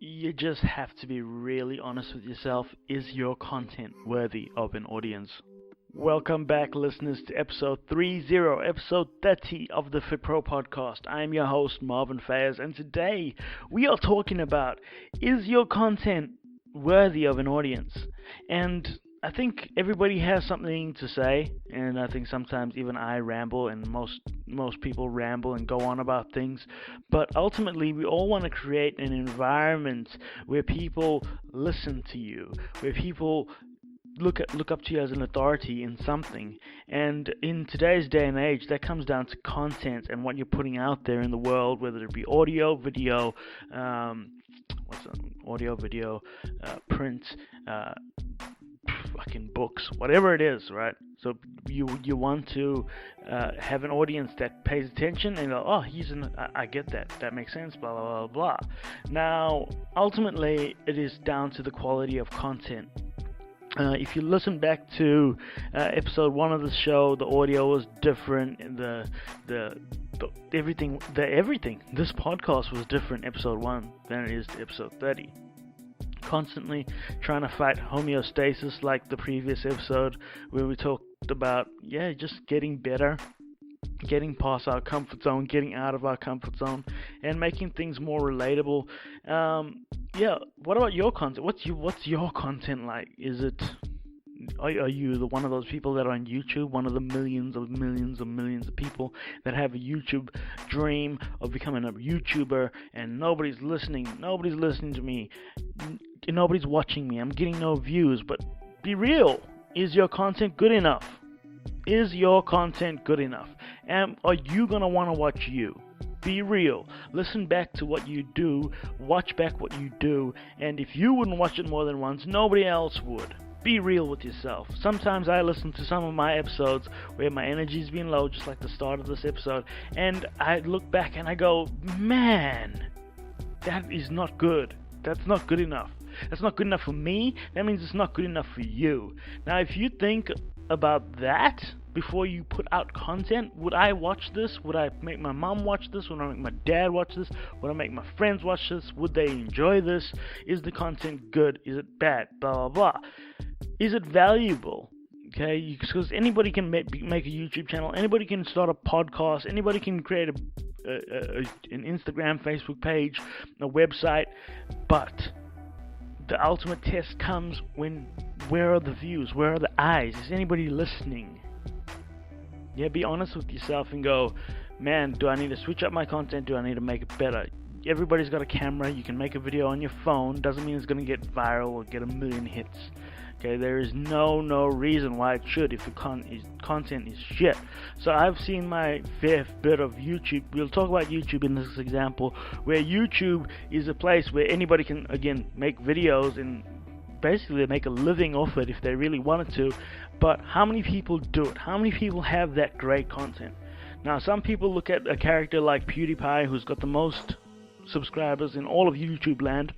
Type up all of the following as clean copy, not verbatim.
You just have to be really honest with yourself. Is your content worthy of an audience? Welcome back, listeners, to episode 30 of the FPP podcast. I'm your host, Marvin Fayez, and today we are talking about, is your content worthy of an audience? And I think everybody has something to say, and I think sometimes even I ramble, and most people ramble and go on about things. But ultimately, we all want to create an environment where people listen to you, where people look up to you as an authority in something. And in today's day and age, that comes down to content and what you're putting out there in the world, whether it be audio, video, print, fucking books, whatever it is, right? So you want to have an audience that pays attention and go, oh, I get that makes sense, blah blah blah blah. Now, ultimately, it is down to the quality of content. If you listen back to episode 1 of the show, the audio was different, and the everything. This podcast was different, episode 1, than it is to episode 30. Constantly trying to fight homeostasis, like the previous episode where we talked about just getting better, getting past our comfort zone, getting out of our comfort zone, and making things more relatable. What about your content? What's your content like? Are you one of those people that are on YouTube, one of the millions of people that have a YouTube dream of becoming a YouTuber, and nobody's listening to me, nobody's watching me, I'm getting no views? But be real, is your content good enough? Is your content good enough? And are you gonna want to watch you? Be real. Listen back to what you do, watch back what you do, and if you wouldn't watch it more than once, nobody else would. Be real with yourself. Sometimes I listen to some of my episodes where my energy's been low, just like the start of this episode, and I look back and I go, man, that is not good. That's not good enough. That's not good enough for me. That means it's not good enough for you. Now, if you think about that before you put out content, would I watch this? Would I make my mom watch this? Would I make my dad watch this? Would I make my friends watch this? Would they enjoy this? Is the content good? Is it bad? Blah, blah, blah. Is it valuable? Okay, because anybody can make a YouTube channel, anybody can start a podcast, anybody can create an Instagram, Facebook page, a website, but the ultimate test comes when, where are the views? Where are the eyes? Is anybody listening? Yeah, be honest with yourself and go, man, do I need to switch up my content? Do I need to make it better? Everybody's got a camera. You can make a video on your phone. Doesn't mean it's going to get viral or get a million hits. Okay, there is no reason why it should if the content is shit. So I've seen my fair bit of YouTube. We'll talk about YouTube in this example, where YouTube is a place where anybody can, again, make videos and basically make a living off it if they really wanted to. But how many people do it? How many people have that great content? Now, some people look at a character like PewDiePie, who's got the most subscribers in all of YouTube land,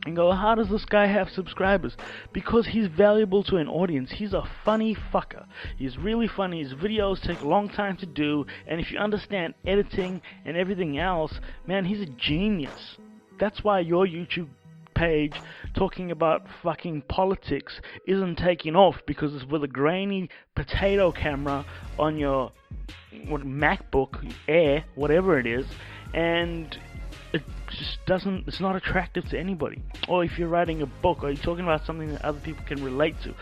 and go, how does this guy have subscribers? Because he's valuable to an audience. He's a funny fucker. He's really funny. His videos take a long time to do, and if you understand editing and everything else, man, he's a genius. That's why your YouTube page talking about fucking politics isn't taking off, because it's with a grainy potato camera on your MacBook Air, whatever it is, and it just doesn't, it's not attractive to anybody. Or if you're writing a book, are you talking about something that other people can relate to?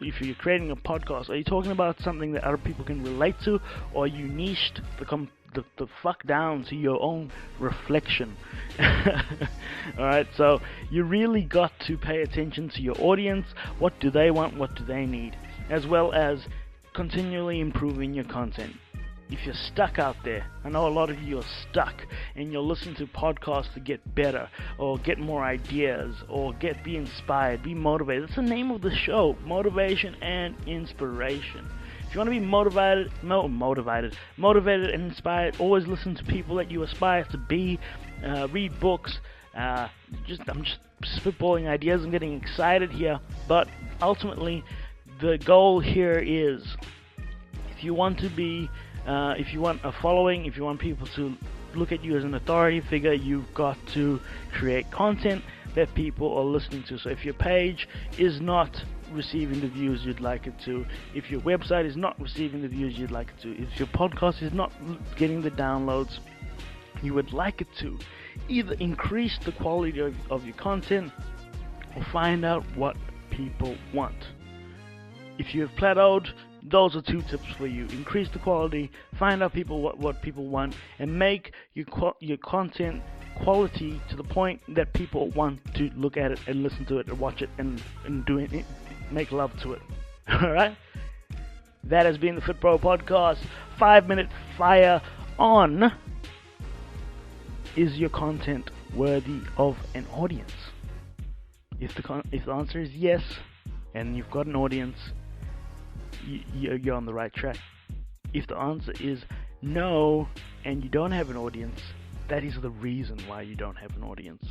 If you're creating a podcast, are you talking about something that other people can relate to? Or are you niched the fuck down to your own reflection? Alright, so you really got to pay attention to your audience. What do they want? What do they need? As well as continually improving your content. If you're stuck out there, I know a lot of you are stuck and you'll listen to podcasts to get better or get more ideas or be inspired, be motivated. That's the name of the show, motivation and inspiration. If you want to be motivated and inspired, always listen to people that you aspire to be, read books. I'm just spitballing ideas, I'm getting excited here, but ultimately the goal here is, if you want to be if you want a following, if you want people to look at you as an authority figure, you've got to create content that people are listening to. So if your page is not receiving the views you'd like it to, if your website is not receiving the views you'd like it to, if your podcast is not getting the downloads you would like it to, either increase the quality of your content or find out what people want. If you have plateaued, those are 2 tips for you. Increase the quality, find out what people want, and make your content quality to the point that people want to look at it and listen to it and watch it and do it, make love to it. Alright? That has been the Fit Pro Podcast. 5-minute fire on: is your content worthy of an audience? If the answer is yes, and you've got an audience, you're on the right track. If the answer is no, and you don't have an audience, that is the reason why you don't have an audience.